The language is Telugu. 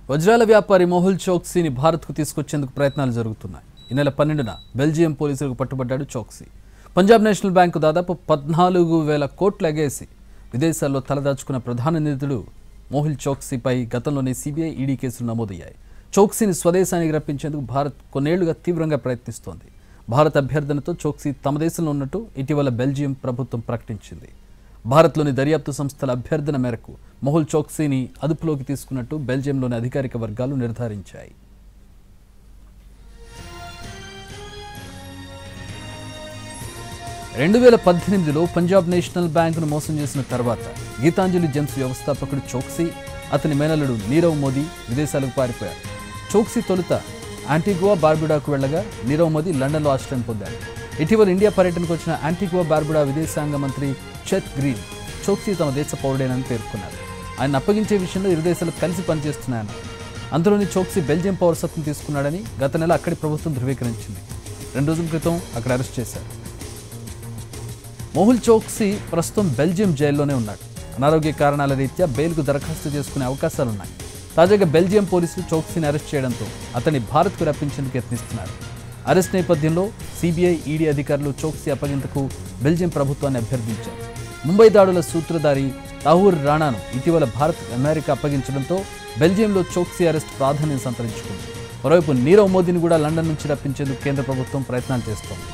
వజ్రాల వ్యాపారి మొహుల్ చోక్సీని భారత్కు తీసుకొచ్చేందుకు ప్రయత్నాలు జరుగుతున్నాయి. ఈ నెల 12న బెల్జియం పోలీసులకు పట్టుబడ్డాడు చోక్సీ. పంజాబ్ నేషనల్ బ్యాంకు దాదాపు 14,000 కోట్లు ఎగేసి విదేశాల్లో తలదాచుకున్న ప్రధాన నిందితుడు మొహుల్ చోక్సీపై గతంలోనే సిబిఐ, ఈడీ కేసులు నమోదయ్యాయి. చోక్సీని స్వదేశానికి రప్పించేందుకు భారత్ కొన్నేళ్లుగా తీవ్రంగా ప్రయత్నిస్తోంది. భారత్ అభ్యర్థనతో చోక్సీ తమ దేశంలో ఉన్నట్టు ఇటీవల బెల్జియం ప్రభుత్వం ప్రకటించింది. భారత్లోని దర్యాప్తు సంస్థల అభ్యర్థన మేరకు మొహుల్ చోక్సీని అదుపులోకి తీసుకున్నట్టు బెల్జియంలోని అధికారిక వర్గాలు నిర్ధారించాయి. రెండు 2018లో పంజాబ్ నేషనల్ బ్యాంకును మోసం చేసిన తర్వాత గీతాంజలి జెమ్స్ వ్యవస్థాపకుడు చోక్సీ, అతని మేనల్లుడు నీరవ్ మోదీ విదేశాలకు పారిపోయారు. చోక్సీ తొలుత యాంటిగువా బార్బుడాకు వెళ్లగా నీరవ్ మోదీ లండన్లో ఆశ్రయం పొందాడు. ఇటీవల ఇండియా పర్యటనకు వచ్చిన యాంటిగువా బార్బుడా విదేశాంగ మంత్రి చెత్ గ్రీన్ చోక్సీ తమ దేశ పౌరుడేనని పేర్కొన్నారు. ఆయన అప్పగించే విషయంలో ఇరు దేశాలు కలిసి పనిచేస్తున్నాయన్నారు. అందులోని చోక్సీ బెల్జియం పౌరసత్వం తీసుకున్నాడని గత నెల అక్కడి ప్రభుత్వం ధృవీకరించింది. 2 రోజుల క్రితం అక్కడ అరెస్ట్ చేశారు. మొహుల్ చోక్సీ ప్రస్తుతం బెల్జియం జైల్లోనే ఉన్నాడు. అనారోగ్య కారణాల రీత్యా బెయిల్కు దరఖాస్తు చేసుకునే అవకాశాలున్నాయి. తాజాగా బెల్జియం పోలీసులు చోక్సీని అరెస్ట్ చేయడంతో అతన్ని భారత్కు రప్పించేందుకు యత్నిస్తున్నారు. అరెస్ట్ నేపథ్యంలో సిబిఐ, ఈడీ అధికారులు చోక్సీ అప్పగింతకు బెల్జియం ప్రభుత్వాన్ని అభ్యర్థించారు. ముంబై దాడుల సూత్రధారి తాహూర్ రాణాను ఇటీవల భారత్, అమెరికా అప్పగించడంతో బెల్జియంలో చోక్సీ అరెస్ట్ ప్రాధాన్యం సంతరించుకుంది. మరోవైపు నీరవ్ మోదీని కూడా లండన్ నుంచి రప్పించేందుకు కేంద్ర ప్రభుత్వం ప్రయత్నాలు చేస్తోంది.